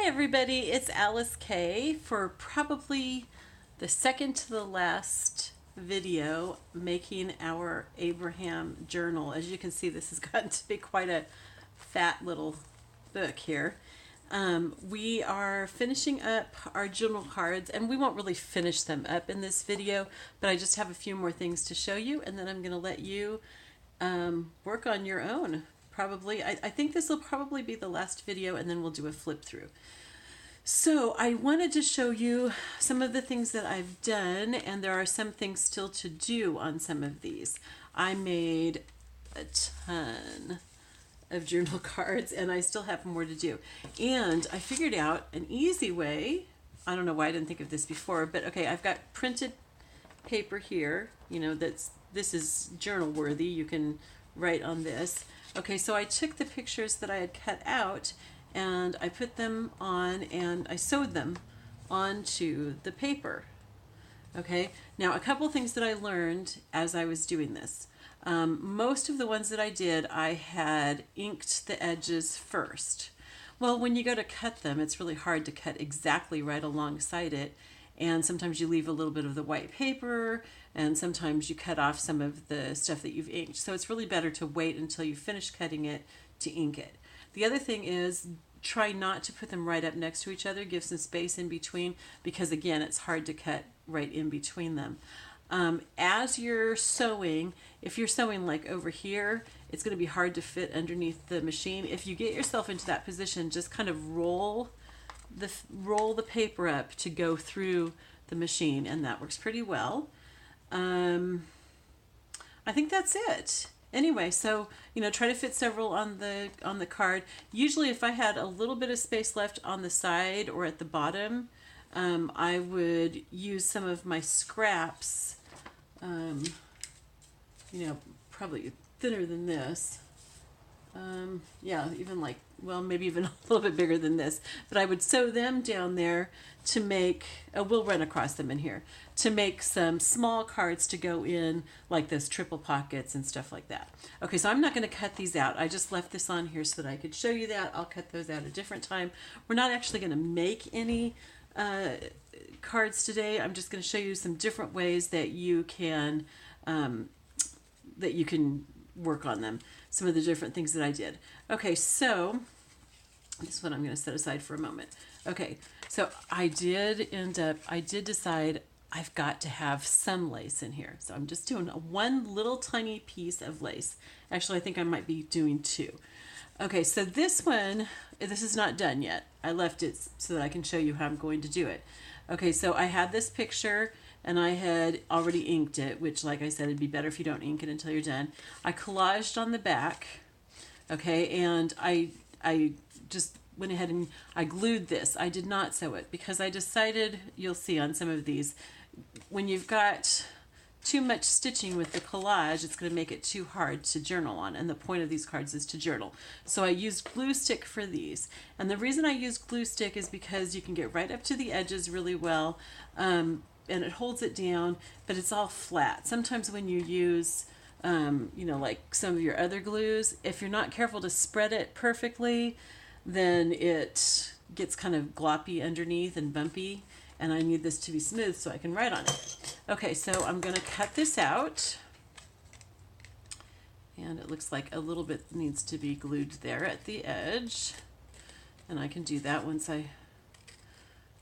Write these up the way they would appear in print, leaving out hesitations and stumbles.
Hi everybody, it's Alyce-Kay for probably the second to the last video making our Abraham journal. As you can see, this has gotten to be quite a fat little book here. We are finishing up our journal cards, and we won't really finish them up in this video, but I just have a few more things to show you, and then I'm going to let you work on your own. Probably, I think this will probably be the last video, and then we'll do a flip through. So I wanted to show you some of the things that I've done, and there are some things still to do on some of these. I made a ton of journal cards, and I still have more to do. And I figured out an easy way. I don't know why I didn't think of this before, but okay, I've got printed paper here, you know, this is journal worthy. You can write on this. Okay, so I took the pictures that I had cut out and I put them on and I sewed them onto the paper. Okay, now a couple things that I learned as I was doing this. Most of the ones that I did, I had inked the edges first. Well, when you go to cut them, it's really hard to cut exactly right alongside it. And sometimes you leave a little bit of the white paper, and sometimes you cut off some of the stuff that you've inked. So it's really better to wait until you finish cutting it to ink it. The other thing is try not to put them right up next to each other. Give some space in between, because again, it's hard to cut right in between them. As you're sewing, if you're sewing like over here, it's going to be hard to fit underneath the machine. If you get yourself into that position, just kind of roll the paper up to go through the machine, and that works pretty well. I think that's it. Anyway, so try to fit several on the card. Usually, if I had a little bit of space left on the side or at the bottom, I would use some of my scraps. Probably thinner than this. Yeah, even like, well, maybe even a little bit bigger than this, but I would sew them down there to make, we'll run across them in here, to make some small cards to go in, like those triple pockets and stuff like that. Okay, so I'm not going to cut these out. I just left this on here so that I could show you that. I'll cut those out a different time. We're not actually going to make any cards today. I'm just going to show you some different ways that you can work on them. Some of the different things that I did. Okay, so this one I'm going to set aside for a moment. Okay, so I did decide I've got to have some lace in here. So I'm just doing one little tiny piece of lace. Actually, I think I might be doing two. Okay, so this is not done yet. I left it so that I can show you how I'm going to do it. Okay, so I had this picture and I had already inked it, which, like I said, it'd be better if you don't ink it until you're done. I collaged on the back, okay, and I just went ahead and I glued this. I did not sew it because I decided, you'll see on some of these, when you've got too much stitching with the collage, it's going to make it too hard to journal on, and the point of these cards is to journal. So I used glue stick for these, and the reason I used glue stick is because you can get right up to the edges really well, and it holds it down, but it's all flat. Sometimes when you use, like some of your other glues, if you're not careful to spread it perfectly, then it gets kind of gloppy underneath and bumpy, and I need this to be smooth so I can write on it. Okay, so I'm going to cut this out, and it looks like a little bit needs to be glued there at the edge, and I can do that once I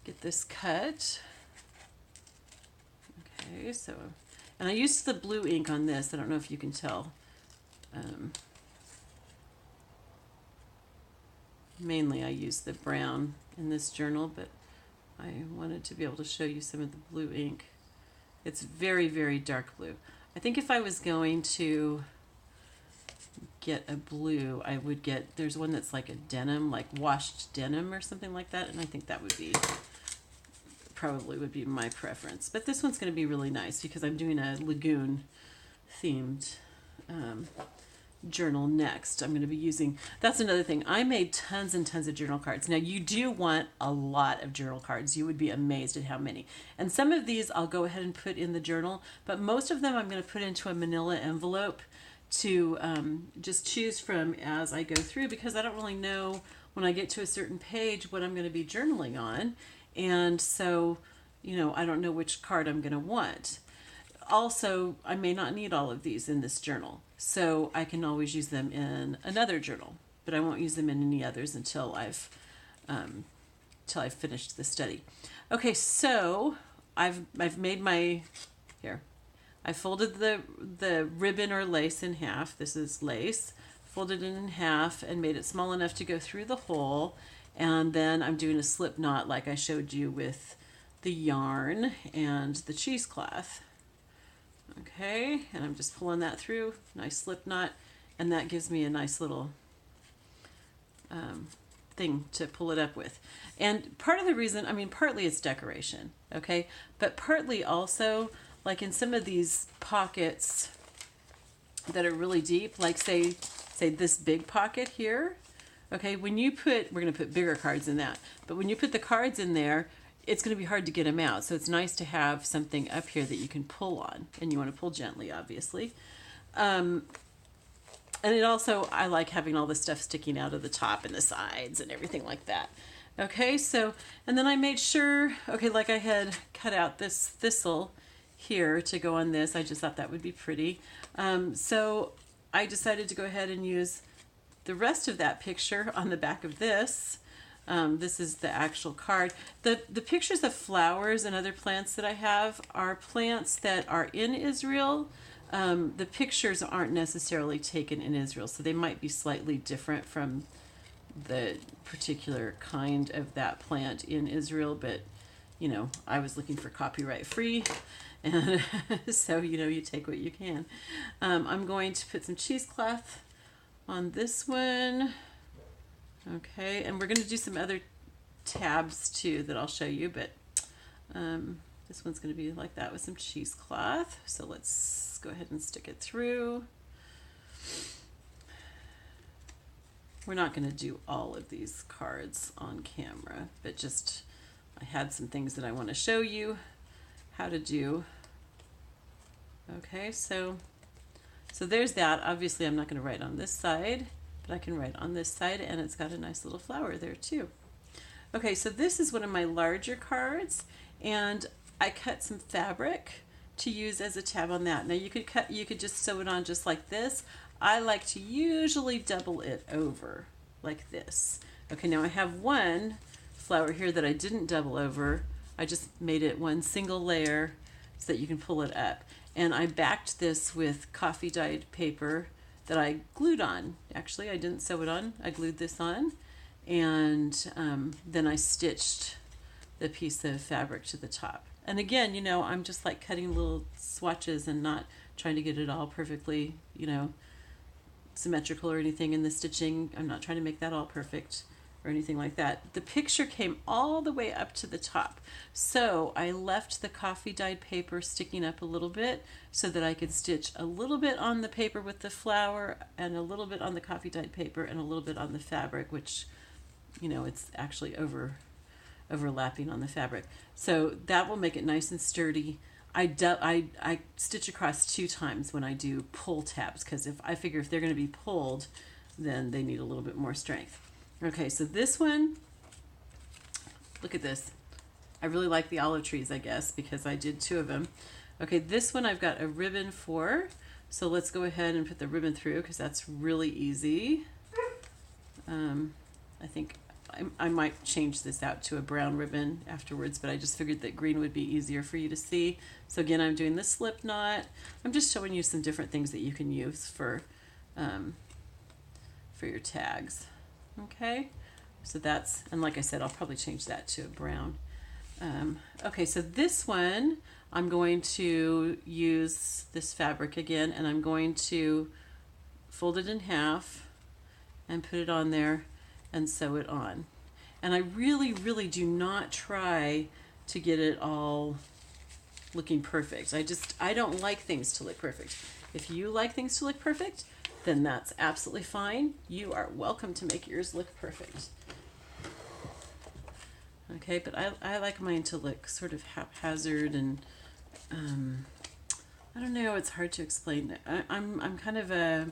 get this cut. Okay, so, and I used the blue ink on this. I don't know if you can tell. Mainly I used the brown in this journal, but I wanted to be able to show you some of the blue ink. It's very, very dark blue. I think if I was going to get a blue, I would get, there's one that's like a denim, like washed denim or something like that, and I think that would be probably would be my preference. But this one's going to be really nice because I'm doing a lagoon themed journal next. I'm going to be using, that's another thing, I made tons and tons of journal cards. Now you do want a lot of journal cards. You would be amazed at how many. And some of these I'll go ahead and put in the journal, but most of them I'm going to put into a manila envelope to just choose from as I go through, because I don't really know when I get to a certain page what I'm going to be journaling on. And so, you know, I don't know which card I'm going to want. Also, I may not need all of these in this journal, so I can always use them in another journal, but I won't use them in any others until I've finished the study. Okay, so I've made my, here, I folded the ribbon or lace in half. This is lace. Folded it in half and made it small enough to go through the hole. And then I'm doing a slip knot like I showed you with the yarn and the cheesecloth. Okay, and I'm just pulling that through, nice slip knot, and that gives me a nice little thing to pull it up with. And part of the reason, I mean, partly it's decoration, okay, but partly also, like in some of these pockets that are really deep, like say this big pocket here, okay, when you put, we're going to put bigger cards in that, but when you put the cards in there, it's going to be hard to get them out. So it's nice to have something up here that you can pull on, and you want to pull gently, obviously. And it also, I like having all the stuff sticking out of the top and the sides and everything like that. Okay, so, and then I made sure, okay, like I had cut out this thistle here to go on this. I just thought that would be pretty. So I decided to go ahead and use the rest of that picture on the back of this. This is the actual card. The pictures of flowers and other plants that I have are plants that are in Israel. The pictures aren't necessarily taken in Israel, so they might be slightly different from the particular kind of that plant in Israel, but you know, I was looking for copyright free, and so you know, you take what you can. I'm going to put some cheesecloth on this one. Okay, and we're going to do some other tabs too that I'll show you, but this one's going to be like that with some cheesecloth. So let's go ahead and stick it through. We're not going to do all of these cards on camera, but just I had some things that I want to show you how to do. Okay, so there's that. Obviously, I'm not going to write on this side, but I can write on this side, and it's got a nice little flower there too. Okay, so this is one of my larger cards, and I cut some fabric to use as a tab on that. Now you could just sew it on just like this. I like to usually double it over like this. Okay, now I have one flower here that I didn't double over. I just made it one single layer so that you can pull it up. And I backed this with coffee dyed paper that I glued on. Actually, I didn't sew it on. I glued this on, and then I stitched the piece of fabric to the top. And again, you know, I'm just like cutting little swatches and not trying to get it all perfectly, you know, symmetrical or anything in the stitching. I'm not trying to make that all perfect or anything like that. The picture came all the way up to the top. So I left the coffee dyed paper sticking up a little bit so that I could stitch a little bit on the paper with the flower and a little bit on the coffee dyed paper and a little bit on the fabric, which, you know, it's actually overlapping on the fabric. So that will make it nice and sturdy. I stitch across 2 times when I do pull tabs, because I figure if they're going to be pulled, then they need a little bit more strength. Okay, so this one, look at this. I really like the olive trees, I guess, because I did 2 of them. Okay, this one I've got a ribbon for, so let's go ahead and put the ribbon through, because that's really easy. I think I might change this out to a brown ribbon afterwards, but I just figured that green would be easier for you to see. So again, I'm doing the slip knot. I'm just showing you some different things that you can use for your tags. Okay, so that's, and like I said, I'll probably change that to a brown. Okay, so this one, I'm going to use this fabric again, and I'm going to fold it in half and put it on there and sew it on. And I really, really do not try to get it all looking perfect. I don't like things to look perfect. If you like things to look perfect, then that's absolutely fine. You are welcome to make yours look perfect. Okay, but I like mine to look sort of haphazard, and I don't know, it's hard to explain. I'm kind of a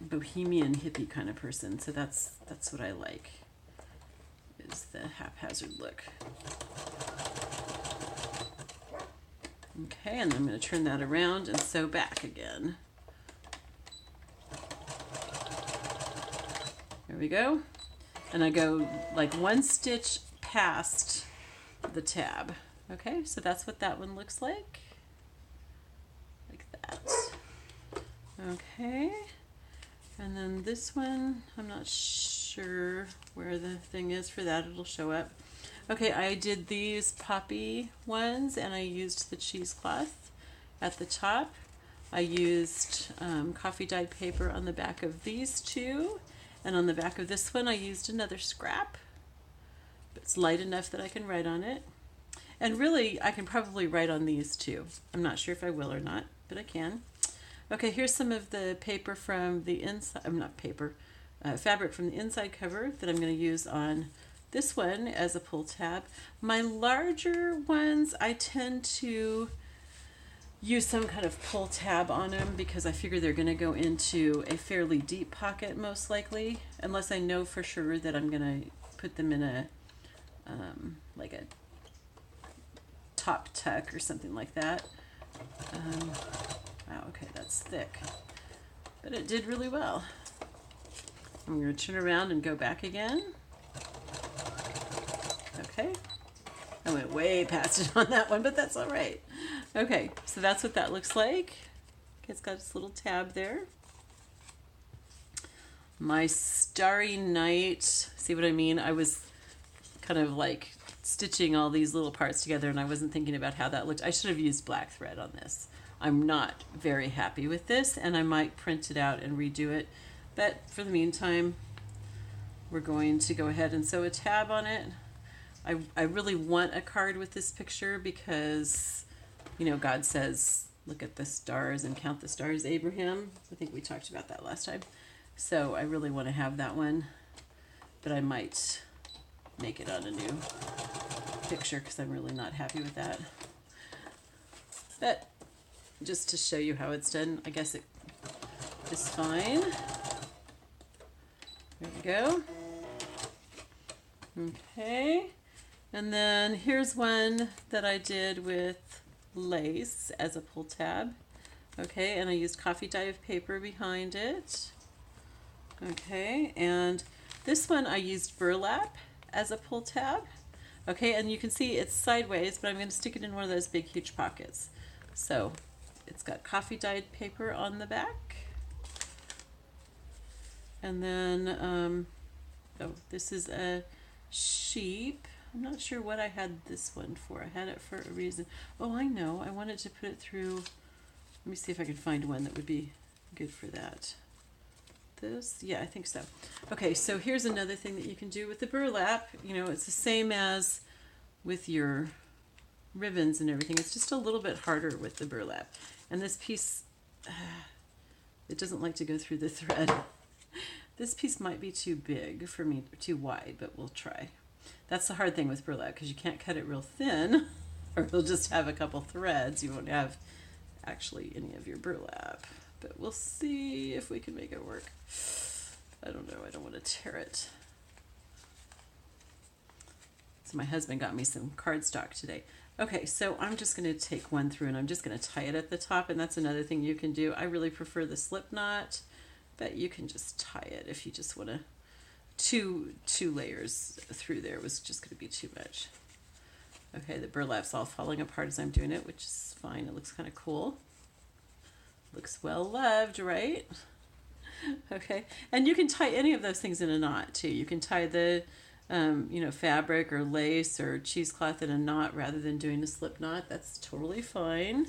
bohemian hippie kind of person, so that's what I like, is the haphazard look. Okay, and I'm going to turn that around and sew back again. There we go. And I go like one stitch past the tab. Okay, so that's what that one looks like. Like that. Okay. And then this one, I'm not sure where the thing is for that. It'll show up. Okay, I did these poppy ones, and I used the cheesecloth at the top. I used coffee dyed paper on the back of these two, and on the back of this one I used another scrap. But it's light enough that I can write on it. And really, I can probably write on these too. I'm not sure if I will or not, but I can. Okay, here's some of the paper from the inside, not paper, fabric from the inside cover that I'm going to use on this one as a pull tab. My larger ones, I tend to use some kind of pull tab on them because I figure they're going to go into a fairly deep pocket most likely, unless I know for sure that I'm going to put them in a like a top tuck or something like that. Wow, okay, that's thick, but it did really well. I'm going to turn around and go back again. Okay, I went way past it on that one, but that's all right. Okay, so that's what that looks like. Okay, it's got its little tab there. My Starry Night, see what I mean? I was kind of like stitching all these little parts together and I wasn't thinking about how that looked. I should have used black thread on this. I'm not very happy with this, and I might print it out and redo it. But for the meantime, we're going to go ahead and sew a tab on it. I really want a card with this picture because, you know, God says, look at the stars and count the stars, Abraham. I think we talked about that last time. So I really want to have that one, but I might make it on a new picture because I'm really not happy with that. But just to show you how it's done, I guess it is fine. There we go. Okay. And then here's one that I did with lace as a pull tab. Okay, and I used coffee dye paper behind it. Okay, and this one I used burlap as a pull tab. Okay, and you can see it's sideways, but I'm going to stick it in one of those big huge pockets. So it's got coffee dyed paper on the back. And then, oh, this is a sheep. I'm not sure what I had this one for. I had it for a reason. Oh, I know. I wanted to put it through. Let me see if I can find one that would be good for that. This? Yeah, I think so. Okay, so here's another thing that you can do with the burlap. You know, it's the same as with your ribbons and everything. It's just a little bit harder with the burlap. And this piece, it doesn't like to go through the thread. This piece might be too big for me, too wide, but we'll try. That's the hard thing with burlap because you can't cut it real thin or you'll just have a couple threads. You won't have actually any of your burlap, but we'll see if we can make it work. I don't know. I don't want to tear it. So my husband got me some cardstock today. Okay, so I'm just going to take one through and I'm just going to tie it at the top, and that's another thing you can do. I really prefer the slip knot, but you can just tie it if you just want to. Two layers through there was just going to be too much. Okay, the burlap's all falling apart as I'm doing it, which is fine. It looks kind of cool. Looks well loved, right? Okay, and you can tie any of those things in a knot too. You can tie the you know, fabric or lace or cheesecloth in a knot rather than doing a slip knot. That's totally fine.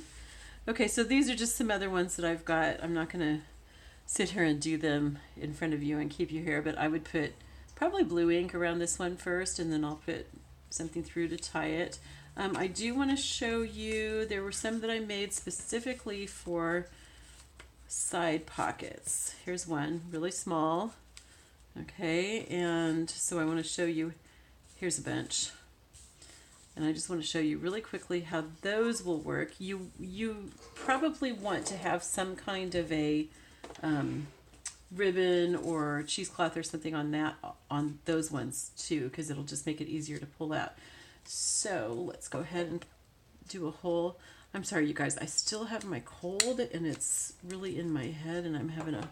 Okay, so these are just some other ones that I've got. I'm not going to sit here and do them in front of you and keep you here, but I would put probably blue ink around this one first, and then I'll put something through to tie it. I do want to show you, there were some that I made specifically for side pockets. Here's one, really small. Okay, and so I want to show you, here's a bunch. And I just want to show you really quickly how those will work. You probably want to have some kind of a ribbon or cheesecloth or something on that, on those ones too, because it'll just make it easier to pull out. So let's go ahead and do a hole. I'm sorry, you guys, I still have my cold and it's really in my head and I'm having a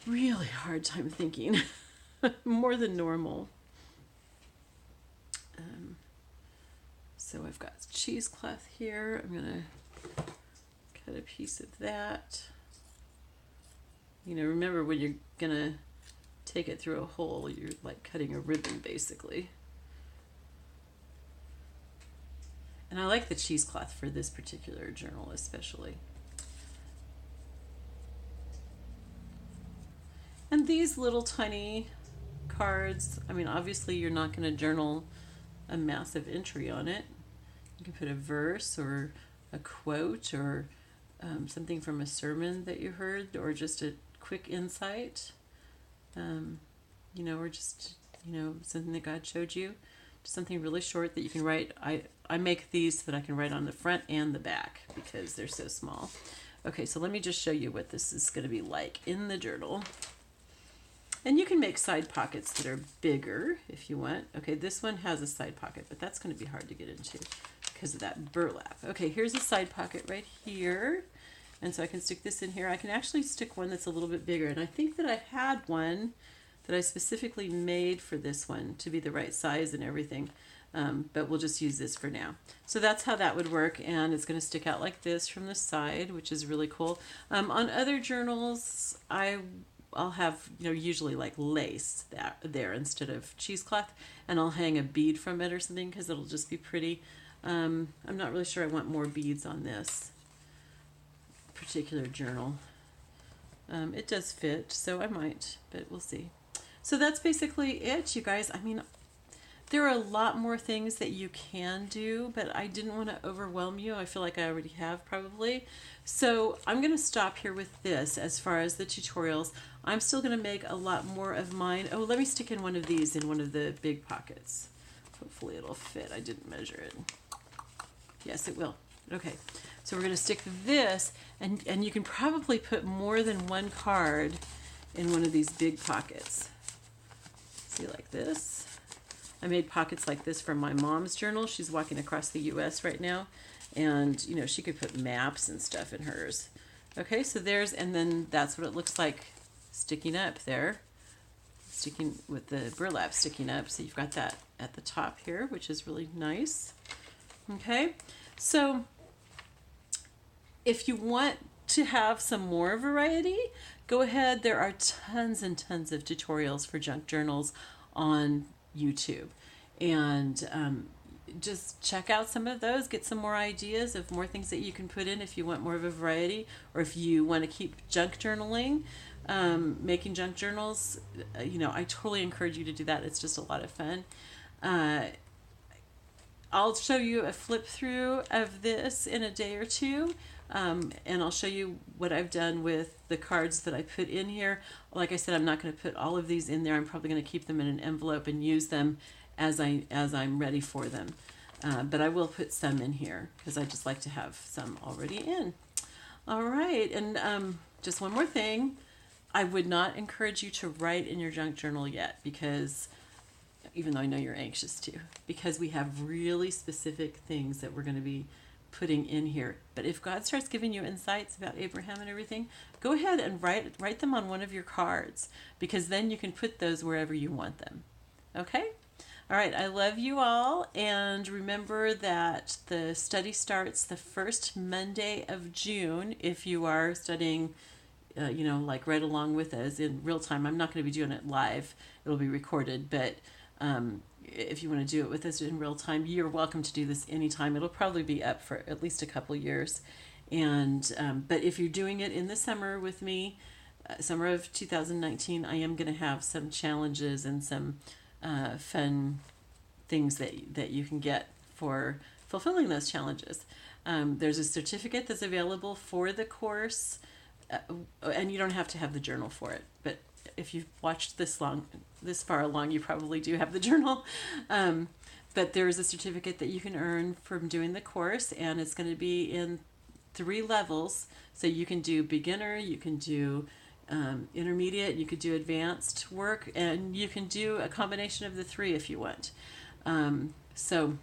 really hard time thinking. More than normal. So I've got cheesecloth here. I'm gonna cut a piece of that. You know, remember when you're gonna take it through a hole, you're like cutting a ribbon basically. And I like the cheesecloth for this particular journal especially. And these little tiny cards, I mean, obviously you're not going to journal a massive entry on it. You can put a verse or a quote or something from a sermon that you heard, or just a quick insight, you know, or just, you know, something that God showed you. Just something really short that you can write. I make these so that I can write on the front and the back because they're so small. Okay, so let me just show you what this is going to be like in the journal. And you can make side pockets that are bigger if you want. Okay, this one has a side pocket, but that's going to be hard to get into because of that burlap. Okay, here's a side pocket right here. And so I can stick this in here. I can actually stick one that's a little bit bigger. And I think that I had one that I specifically made for this one to be the right size and everything. But we'll just use this for now. So that's how that would work. And it's going to stick out like this from the side, which is really cool. On other journals, I'll have, you know, usually like lace there instead of cheesecloth, and I'll hang a bead from it or something because it'll just be pretty. I'm not really sure I want more beads on this particular journal. It does fit, so I might, but we'll see. So that's basically it, you guys. I mean, there are a lot more things that you can do, but I didn't want to overwhelm you. I feel like I already have probably. So I'm going to stop here with this as far as the tutorials. I'm still going to make a lot more of mine. Oh, let me stick in one of these in one of the big pockets. Hopefully it'll fit. I didn't measure it. Yes, it will. Okay. So we're going to stick this, and you can probably put more than one card in one of these big pockets. See, like this. I made pockets like this for my mom's journal. She's walking across the U.S. right now, and you know, she could put maps and stuff in hers. Okay, so there's, and then that's what it looks like sticking up there, sticking with the burlap sticking up. So you've got that at the top here, which is really nice. Okay, so if you want to have some more variety, go ahead. There are tons and tons of tutorials for junk journals on YouTube, and just check out some of those, get some more ideas of more things that you can put in if you want more of a variety, or if you want to keep junk journaling, making junk journals. You know, I totally encourage you to do that. It's just a lot of fun. I'll show you a flip through of this in a day or two. And I'll show you what I've done with the cards that I put in here. Like I said, I'm not going to put all of these in there. I'm probably going to keep them in an envelope and use them as I'm ready for them. But I will put some in here because I just like to have some already in. All right, and just one more thing. I would not encourage you to write in your junk journal yet, because even though I know you're anxious to, because we have really specific things that we're going to be putting in here. But if God starts giving you insights about Abraham and everything, go ahead and write them on one of your cards, because then you can put those wherever you want them. Okay? All right, I love you all, and remember that the study starts the first Monday of June if you are studying, you know, like right along with us in real time. I'm not going to be doing it live. It'll be recorded, but if you want to do it with us in real time, you're welcome to do this anytime. It'll probably be up for at least a couple years. And but if you're doing it in the summer with me, summer of 2019, I am going to have some challenges and some fun things that you can get for fulfilling those challenges. There's a certificate that's available for the course, and you don't have to have the journal for it, but if you've watched this far along, you probably do have the journal. But there's a certificate that you can earn from doing the course, and it's going to be in 3 levels. So you can do beginner, you can do intermediate, you could do advanced work, and you can do a combination of the three if you want. So,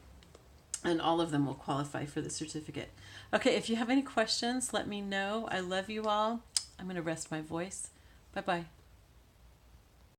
and all of them will qualify for the certificate. Okay, if you have any questions, let me know. I love you all. I'm going to rest my voice. Bye-bye.